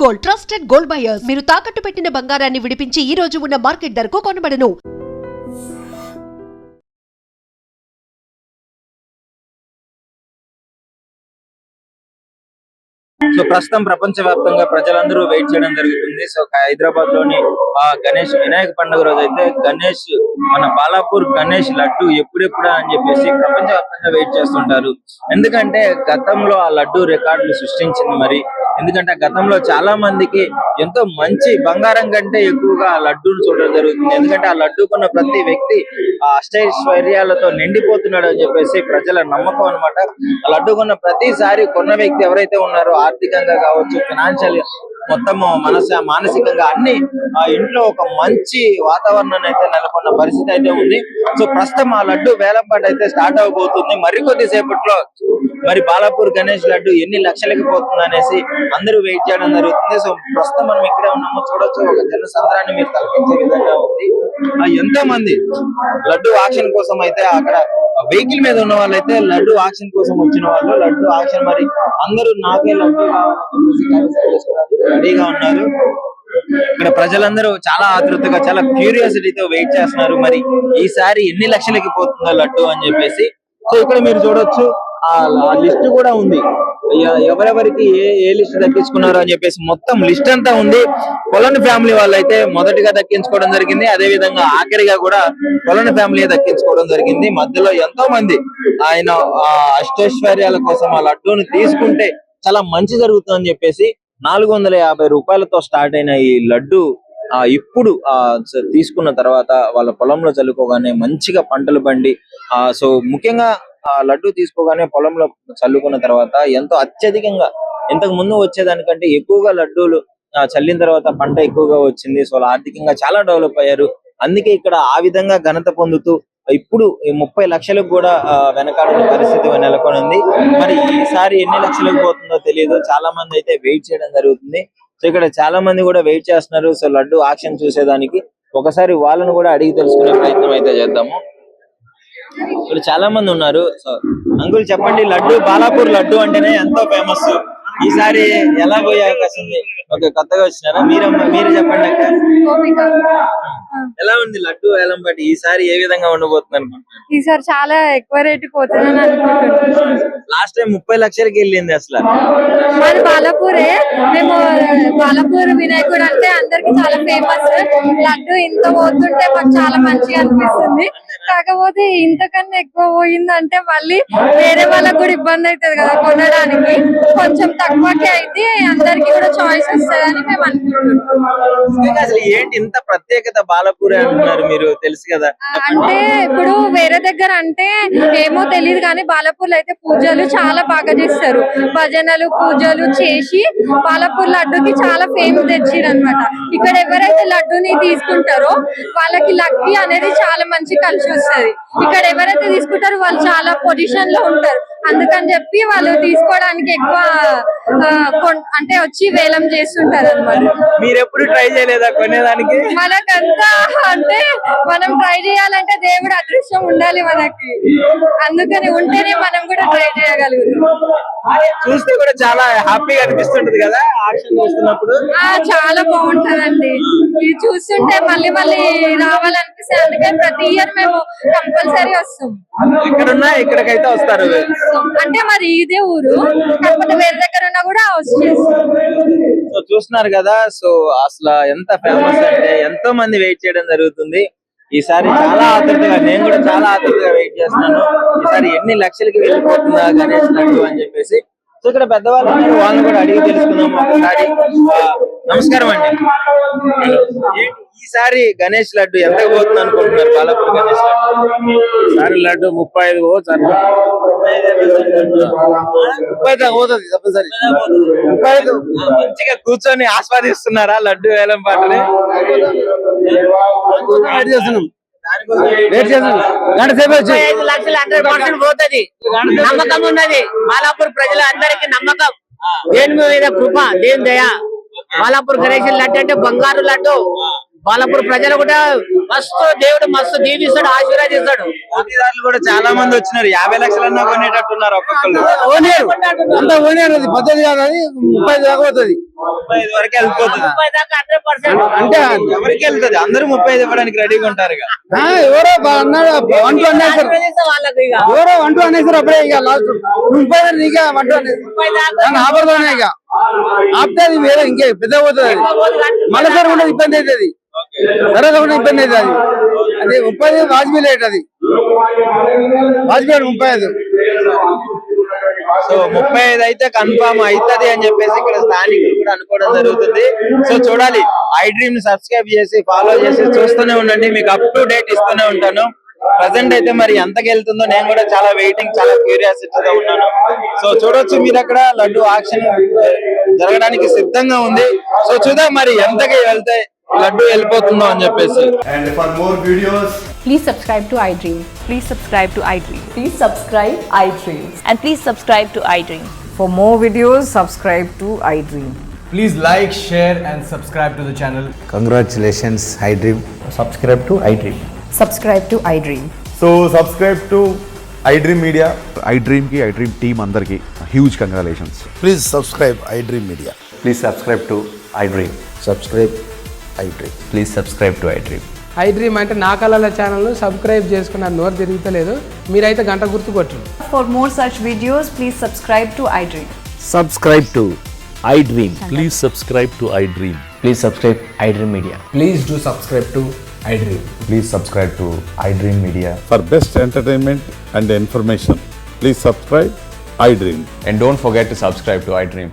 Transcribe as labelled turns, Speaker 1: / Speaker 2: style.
Speaker 1: Gold, trusted gold buyers. మీరు తాకట్టు పెట్టిన బంగారాన్ని విడిపించి ఈ రోజు ఉన్న మార్కెట్ ధరకు కొనబడను.
Speaker 2: సో ప్రస్తుతం ప్రపంచవ్యాప్తంగా ప్రజలందరూ వెయిట్ చేయడం జరుగుతుంది. సో హైదరాబాద్ లోని గణేష్ వినాయక పండుగ రోజు అయితే గణేష్ మన బాలాపూర్ గణేష్ లడ్డు ఎప్పుడెప్పుడా అని చెప్పేసి ప్రపంచవ్యాప్తంగా వెయిట్ చేస్తుంటారు. ఎందుకంటే గతంలో ఆ లడ్డు రికార్డులు సృష్టించింది. మరి ఎందుకంటే గతంలో చాలా మందికి ఎంతో మంచి బంగారం కంటే ఎక్కువగా ఆ లడ్డూను చూడడం జరుగుతుంది. ఎందుకంటే ఆ లడ్డూకున్న ప్రతి వ్యక్తి ఆ అష్టైశ్వర్యాలతో నిండిపోతున్నాడు అని చెప్పేసి ప్రజల నమ్మకం అనమాట. ఆ లడ్డూకున్న ప్రతిసారి కొన్న వ్యక్తి ఎవరైతే ఉన్నారో ఆర్థికంగా కావచ్చు, ఫైనాన్షియల్ మొత్తం మానసికంగా అన్ని ఆ ఇంట్లో ఒక మంచి వాతావరణాన్ని అయితే నెలకొన్న పరిస్థితి అయితే ఉంది. సో ప్రస్తుతం ఆ లడ్డు వేలంపాట అయితే స్టార్ట్ అవబోతుంది. మరికొద్ది సేపట్లో మరి బాలాపూర్ గణేష్ లడ్డు ఎన్ని లక్షలకి పోతుంది అనేసి అందరూ వెయిట్ చేయడం జరుగుతుంది. సో ప్రస్తుతం మనం ఇక్కడే ఉన్నాము, చూడొచ్చు ఒక జనసంద్రాన్ని మీరు తలపించే విధంగా ఉంది. ఎంతో మంది లడ్డు ఆక్షన్ కోసం అయితే అక్కడ వెహికల్ మీద ఉన్న వాళ్ళైతే లడ్డు ఆక్షన్ కోసం వచ్చిన వాళ్ళు లడ్డు ఆక్షన్ మరి అందరూ నాకే లడ్డు రెడీగా ఉన్నారు. ఇక్కడ ప్రజలందరూ చాలా ఆతృతగా చాలా క్యూరియాసిటీతో వెయిట్ చేస్తున్నారు. మరి ఈసారి ఎన్ని లక్షలకి పోతుందో లడ్డు అని చెప్పేసి. సో ఇక్కడ మీరు చూడొచ్చు ఆ లిస్ట్ కూడా ఉంది, ఎవరెవరికి ఏ లిస్ట్ దక్కించుకున్నారు అని చెప్పేసి మొత్తం లిస్ట్ అంతా ఉంది. కొలను ఫ్యామిలీ వాళ్ళైతే మొదటిగా దక్కించుకోవడం జరిగింది. అదే విధంగా ఆఖరిగా కూడా కొలను ఫ్యామిలీ దక్కించుకోవడం జరిగింది. మధ్యలో ఎంతో మంది ఆయన అష్టైశ్వర్యాల కోసం ఆ లడ్డూని తీసుకుంటే చాలా మంచి జరుగుతుందని చెప్పేసి 450 రూపాయలతో స్టార్ట్ అయిన ఈ లడ్డు ఇప్పుడు తీసుకున్న తర్వాత వాళ్ళ పొలంలో చల్లుకోగానే మంచిగా పంటలు పండి సో ముఖ్యంగా లడ్డు తీసుకోగానే పొలంలో చల్లుకున్న తర్వాత ఎంతో అత్యధికంగా ఇంతకు ముందు వచ్చేదానికంటే ఎక్కువగా లడ్డూలు చల్లిన తర్వాత పంట ఎక్కువగా వచ్చింది. సో ఆర్థికంగా చాలా డెవలప్ అయ్యారు. అందుకే ఇక్కడ ఆ విధంగా ఘనత పొందుతూ ఇప్పుడు 30 లక్షలకు కూడా వెనకాడిన పరిస్థితి నెలకొని ఉంది. మరి ఈసారి ఎన్ని లక్షలకు పోతుందో తెలియదు. చాలా మంది అయితే వెయిట్ చేయడం జరుగుతుంది. సో ఇక్కడ చాలా మంది కూడా వెయిట్ చేస్తున్నారు. సో లడ్డు ఆక్షన్ చూసేదానికి ఒకసారి వాళ్ళను కూడా అడిగి తెలుసుకునే ప్రయత్నం అయితే చేద్దాము. ఇక్కడ చాలా మంది ఉన్నారు. సో అంకుల్ చెప్పండి, లడ్డు బాలాపూర్ లడ్డు అంటేనే ఎంతో ఫేమస్. ఈసారి ఎలా పోయే అవకాశం ఉంది? ఓకే, కొత్తగా వచ్చినారా మీరు చెప్పండి అక్క, ఎలా ఉంది లడ్డు వేలంపాటి ఈసారి ఏ విధంగా ఉండబోతుంది?
Speaker 3: ఈసారి చాలా ఎక్కువ రేటు పోతుందని అనుకుంటున్నాను.
Speaker 2: లాస్ట్ టైం 30 లక్షలకి వెళ్ళింది. అసలు
Speaker 3: మాది బాలాపూరే. మేము బాలాపూర్ వినాయకుడు అంటే అందరికి చాలా ఫేమస్. లడ్డు ఇంత పోతుంటే మాకు చాలా మంచిగా అనిపిస్తుంది. కాకపోతే ఇంతకన్నా ఎక్కువ పోయిందంటే మళ్ళీ వేరే వాళ్ళకి కూడా ఇబ్బంది అవుతుంది కదా కొనడానికి. కొంచెం తక్కువకే అయితే అందరికి కూడా చాయిస్ వస్తుందని మేము అనుకుంటున్నాం.
Speaker 2: అసలు ఏంటి ఇంత ప్రత్యేకత బాలాపూర్ అంటున్నారు మీరు, తెలుసు కదా?
Speaker 3: అంటే ఇప్పుడు వేరే దగ్గర అంటే ఏమో తెలియదు కానీ బాలాపూర్ లో అయితే పూజలు చాలా బాగా చేస్తారు. భజనలు పూజలు చేసి బాలాపూర్ లడ్డుకి చాలా ఫేమ్ తెచ్చిరు అనమాట. ఇక్కడ ఎవరైతే లడ్డుని తీసుకుంటారో వాళ్ళకి లక్కీ అనేది చాలా మంచి కలిసి వస్తుంది. ఇక్కడ ఎవరైతే తీసుకుంటారో వాళ్ళు చాలా పొజిషన్ లో ఉంటారు. అందుకని చెప్పి వాళ్ళు తీసుకోవడానికి ఎక్కువ అంటే వచ్చి వేలం చేస్తుంటారు అనమాట.
Speaker 2: మీరు ఎప్పుడు ట్రై చేయలేదా కొనేదానికి?
Speaker 3: మనకంతా అంటే మనం ట్రై చేయాలంటే దేవుడు అదృష్టం ఉండాలి మనకి. అందుకని ఉంటేనే మనం కూడా ట్రై చేయగలుగుతాం.
Speaker 2: చూస్తే కూడా చాలా హ్యాపీగా అనిపిస్తుంటది కదా ఆక్షన్ చూస్తున్నప్పుడు.
Speaker 3: చాలా బాగుంటదండి. ఇది చూస్తుంటే మళ్ళీ మళ్ళీ రావాలనిపిస్తే అందుకే ప్రతి ఇయర్ మేము కంపల్సరీ వస్తాం.
Speaker 2: ఎక్కడున్నా ఇక్కడికైతే వస్తారు.
Speaker 3: అంటే మరి ఇదే ఊరు, కాకపోతే వేరే దగ్గర ఉన్నా కూడా వచ్చేస్తాం.
Speaker 2: సో చూస్తున్నారు కదా, సో అసలు ఎంత ఫేమస్ అంటే ఎంతో మంది వెయిట్ చేయడం జరుగుతుంది. ఈసారి చాలా ఆతృతగా, నేను కూడా చాలా ఆతృతగా వెయిట్ చేస్తున్నాను. ఈసారి ఎన్ని లక్షలకి వెళ్ళిపోతుందా గణేష్ లడ్డు అని చెప్పేసి. సో ఇక్కడ పెద్దవాళ్ళు ఉన్నారు, వాళ్ళని కూడా అడిగి తెలుసుకుందాం ఒకసారి. నమస్కారం అండి, ఈసారి గణేష్ లడ్డు ఎంత పోతుంది అనుకుంటున్నారు? బాలాపూర్ గణేష్ లడ్డు
Speaker 4: లడ్డు 35 పోతుంది అనుకుంటున్నారు.
Speaker 2: 35 పోతుంది తప్పనిసరి. 35 మంచిగా కూర్చొని ఆస్వాదిస్తున్నారా లడ్డు వేలం పాటని?
Speaker 5: పోతుంది, నమ్మకం ఉన్నది. బాలాపూర్ ప్రజల అందరికి నమ్మకం, దేని మీద కృప, దేని దయ. బాలాపూర్ గణేష్ లడ్డు అంటే బంగారు లడ్డు. బాలాపూర్ ప్రజలు కూడా మస్తు దేవుడు మస్తు దీవిస్తాడు, ఆశీర్వదిస్తాడు.
Speaker 2: పోటీదారులు కూడా చాలా మంది వచ్చినారు. 50 లక్షలన్నా కొనేటట్టున్నారు ఒక్కొక్కరు.
Speaker 6: అంతా ఓనేది పద్ధతి కాదు, అది 30 దాకా పోతుంది.
Speaker 2: 35 వరకు వెళ్ళిపోతుంది.
Speaker 5: 30 దాకా 100%.
Speaker 6: అంటే
Speaker 2: ఎవరికి వెళ్తుంది? అందరూ 35 ఇవ్వడానికి రెడీగా ఉంటారు.
Speaker 6: ఎవరో అన్నాడు 1 2 అనేసారు,
Speaker 5: ఆశీర్వదిస్తాం వాళ్ళకు ఇక.
Speaker 6: ఎవరో 1 2 అనేసారు. అప్పుడే ఇక లాస్ట్ 30 నీకే 1 2 అనేసి
Speaker 5: 30 దాకా
Speaker 6: ఆపదనే ఇక ఆపితే అది వేరే ఇంకే పెద్ద పోతుంది. అది మళ్ళీ సార్ కూడా ఇబ్బంది అవుతుంది, సరే కూడా ఇబ్బంది అవుతుంది. అది 30 వాజ్పేయి లేట్, అది వాజ్పేయి 35.
Speaker 2: సో 35 అయితే కన్ఫర్మ్ అవుతుంది అని చెప్పేసి ఇక్కడ స్థానికులు కూడా అనుకోవడం జరుగుతుంది. సో చూడాలి. ఐ డ్రీమ్ ని సబ్స్క్రైబ్ చేసి ఫాలో చేసి చూస్తూనే ఉండండి, మీకు అప్ టు డేట్ ఇస్తూనే ఉంటాను. ప్రజెంట్ అయితే మరి ఎంతకి వెళ్తుందో నేను కూడా చాలా వెయిటింగ్, చాలా క్యూరియాసిటీతో ఉన్నాను. సో చూడొచ్చు మీరు అక్కడ లడ్డు ఆక్షన్ జరగడానికి సిద్ధంగా ఉంది. సో చూద్దాం మరి ఎంతకి వెళ్తే లడ్డు వెళ్ళిపోతుందో అని చెప్పేసి.
Speaker 7: And for more videos,
Speaker 8: Please subscribe to iDream.
Speaker 9: Please subscribe to iDream.
Speaker 8: Please subscribe iDream.
Speaker 9: And please subscribe to iDream.
Speaker 8: For more videos, subscribe to iDream.
Speaker 10: Please like, share and subscribe to the channel.
Speaker 11: Congratulations, iDream.
Speaker 10: Subscribe to iDream.
Speaker 8: Subscribe to iDream.
Speaker 7: so subscribe to iDream Media. iDream ki iDream team andarki huge congratulations.
Speaker 11: Please subscribe iDream Media.
Speaker 7: Please subscribe to iDream.
Speaker 11: Subscribe iDream.
Speaker 7: Please subscribe to iDream.
Speaker 6: iDream అంటే నా కళల channel subscribe చేసుకున్న నోరు తిరుగుతలేదు, మీరైతే గంట గుర్తు కొట్టండి.
Speaker 8: For more such videos, please subscribe to iDream.
Speaker 11: Subscribe to iDream.
Speaker 7: Please subscribe to iDream.
Speaker 11: Please subscribe iDream Media.
Speaker 10: Please do subscribe to iDream.
Speaker 7: Please subscribe to iDream Media. For best entertainment and information, please subscribe iDream.
Speaker 10: And don't forget to subscribe to iDream.